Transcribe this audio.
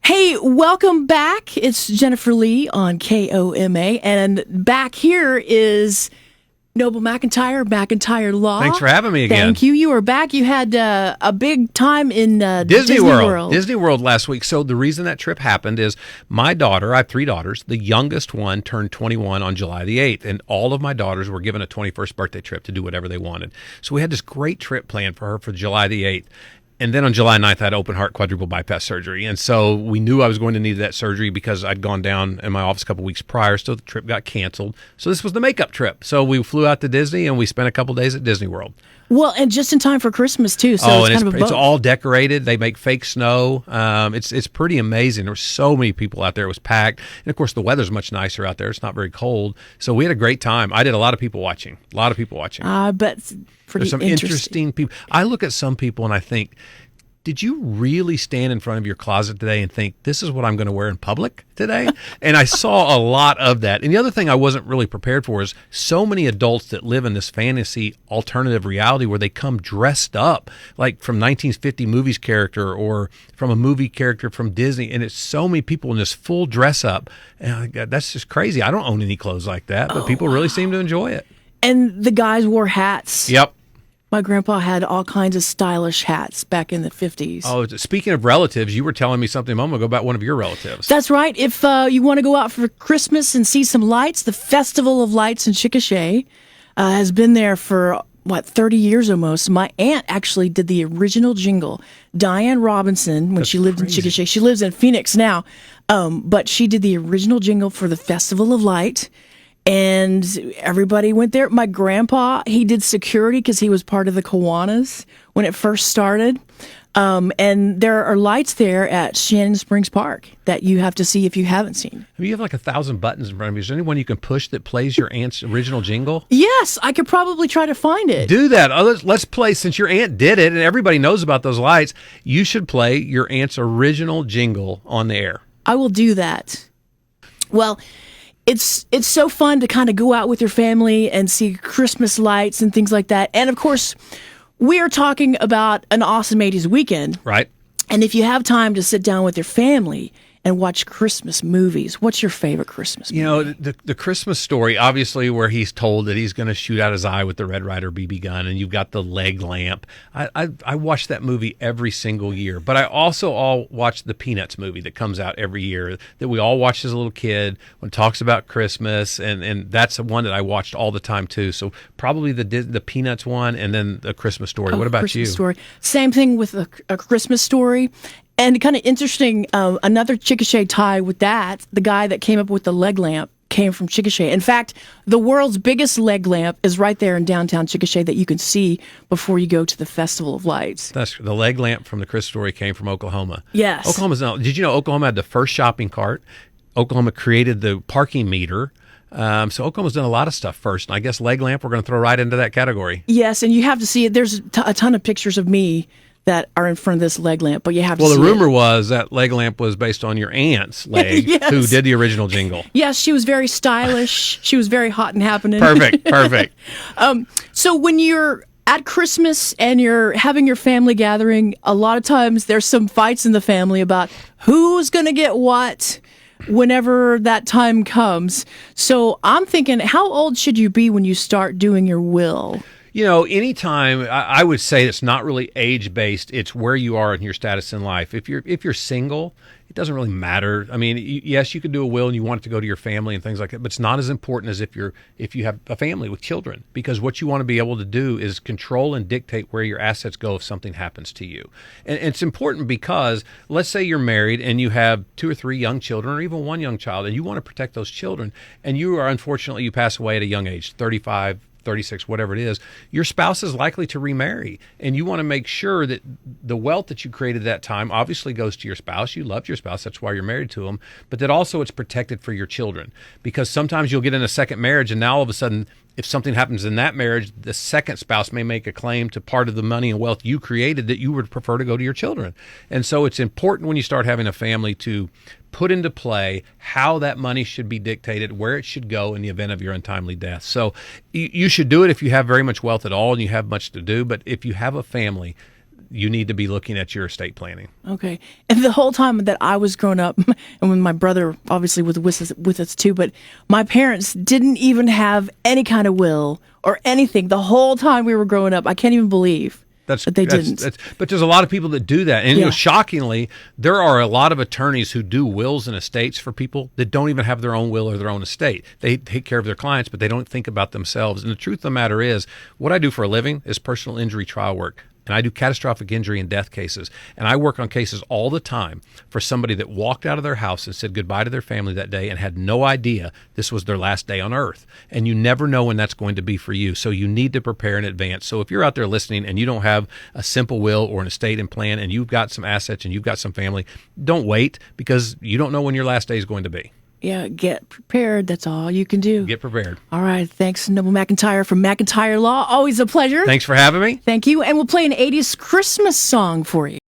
Hey, welcome back. It's Jennifer Lee on KOMA, and back here is Noble McIntyre Law. Thanks for having me again. Thank you. You were back. You had a big time in Disney World. Disney World last week. So the reason that trip happened is my daughter, I have 3 daughters, the youngest one turned 21 on July the 8th, and all of my daughters were given a 21st birthday trip to do whatever they wanted. So we had this great trip planned for her for July the 8th. And then on July 9th, I had open heart quadruple bypass surgery. And so we knew I was going to need that surgery because I'd gone down in my office a couple weeks prior, so the trip got canceled. So this was the makeup trip. So we flew out to Disney, and we spent a couple days at Disney World. Well, and just in time for Christmas, too. So it's all decorated. They make fake snow. It's pretty amazing. There were so many people out there. It was packed. And, of course, the weather's much nicer out there. It's not very cold. So we had a great time. I did a lot of people watching. But There's some interesting people. I look at some people and I think, did you really stand in front of your closet today and think, this is what I'm going to wear in public today? And I saw a lot of that. And the other thing I wasn't really prepared for is so many adults that live in this fantasy alternative reality where they come dressed up like from 1950 movies character or from a movie character from Disney. And it's so many people in this full dress up. And that's just crazy. I don't own any clothes like that, but people really seem to enjoy it. And the guys wore hats. Yep. My grandpa had all kinds of stylish hats back in the 50s. Oh, speaking of relatives, you were telling me something a moment ago about one of your relatives. That's right. If you want to go out for Christmas and see some lights, the Festival of Lights in Chickasha has been there for, 30 years almost. My aunt actually did the original jingle. Diane Robinson, when she lived in Chickasha. She lives in Phoenix now, but she did the original jingle for the Festival of Light. And everybody went there. My grandpa, he did security because he was part of the Kiwanis when it first started. And there are lights there at Shannon Springs Park that you have to see if you haven't seen. You have like 1,000 buttons in front of you. Is there anyone you can push that plays your aunt's original jingle? Yes, I could probably try to find it. Do that. Let's play, since your aunt did it and everybody knows about those lights, you should play your aunt's original jingle on the air. I will do that. Well, It's so fun to kind of go out with your family and see Christmas lights and things like that. And, of course, we are talking about an awesome 80s weekend. Right. And if you have time to sit down with your family and watch Christmas movies, what's your favorite Christmas movie? You know, the Christmas Story, obviously, where he's told that he's going to shoot out his eye with the Red Ryder BB gun, and you've got the leg lamp. I watch that movie every single year. But I also watch the Peanuts movie that comes out every year that we all watched as a little kid when it talks about Christmas, and that's the one that I watched all the time, too. So probably the Peanuts one and then the Christmas Story. What about Christmas you? Story. Same thing with a Christmas Story. And kind of interesting, another Chickasha tie with that, the guy that came up with the leg lamp came from Chickasha. In fact, the world's biggest leg lamp is right there in downtown Chickasha that you can see before you go to the Festival of Lights. That's the leg lamp from the Christmas Story came from Oklahoma. Yes. Did you know Oklahoma had the first shopping cart? Oklahoma created the parking meter. So Oklahoma's done a lot of stuff first. And I guess leg lamp we're going to throw right into that category. Yes, and you have to see it. There's a ton of pictures of me that are in front of this leg lamp, but you have to see it. Well, the rumor was that leg lamp was based on your aunt's leg, Yes. who did the original jingle. Yes, she was very stylish. She was very hot and happening. Perfect. So when you're at Christmas and you're having your family gathering, a lot of times there's some fights in the family about who's going to get what whenever that time comes. So I'm thinking, how old should you be when you start doing your will? You know, anytime, I would say it's not really age-based. It's where you are in your status in life. If you're single, it doesn't really matter. I mean, yes, you can do a will and you want it to go to your family and things like that, but it's not as important as if you have a family with children, because what you want to be able to do is control and dictate where your assets go if something happens to you. And it's important because let's say you're married and you have 2 or 3 young children or even 1 young child, and you want to protect those children, and unfortunately you pass away at a young age, 35, 36, whatever it is, your spouse is likely to remarry. And you want to make sure that the wealth that you created that time obviously goes to your spouse. You loved your spouse. That's why you're married to them. But that also it's protected for your children. Because sometimes you'll get in a second marriage and now all of a sudden, if something happens in that marriage, the second spouse may make a claim to part of the money and wealth you created that you would prefer to go to your children. And so it's important when you start having a family to put into play how that money should be dictated, where it should go in the event of your untimely death. So you should do it if you have very much wealth at all and you have much to do. But if you have a family, you need to be looking at your estate planning. Okay. And the whole time that I was growing up, and when my brother obviously was with us too, but my parents didn't even have any kind of will or anything the whole time we were growing up. I can't even believe that they didn't. But there's a lot of people that do that. And shockingly, there are a lot of attorneys who do wills and estates for people that don't even have their own will or their own estate. They take care of their clients, but they don't think about themselves. And the truth of the matter is, what I do for a living is personal injury trial work. And I do catastrophic injury and death cases. And I work on cases all the time for somebody that walked out of their house and said goodbye to their family that day and had no idea this was their last day on earth. And you never know when that's going to be for you. So you need to prepare in advance. So if you're out there listening and you don't have a simple will or an estate and plan and you've got some assets and you've got some family, don't wait, because you don't know when your last day is going to be. Yeah, get prepared. That's all you can do. Get prepared. All right. Thanks, Noble McIntyre from McIntyre Law. Always a pleasure. Thanks for having me. Thank you. And we'll play an 80s Christmas song for you.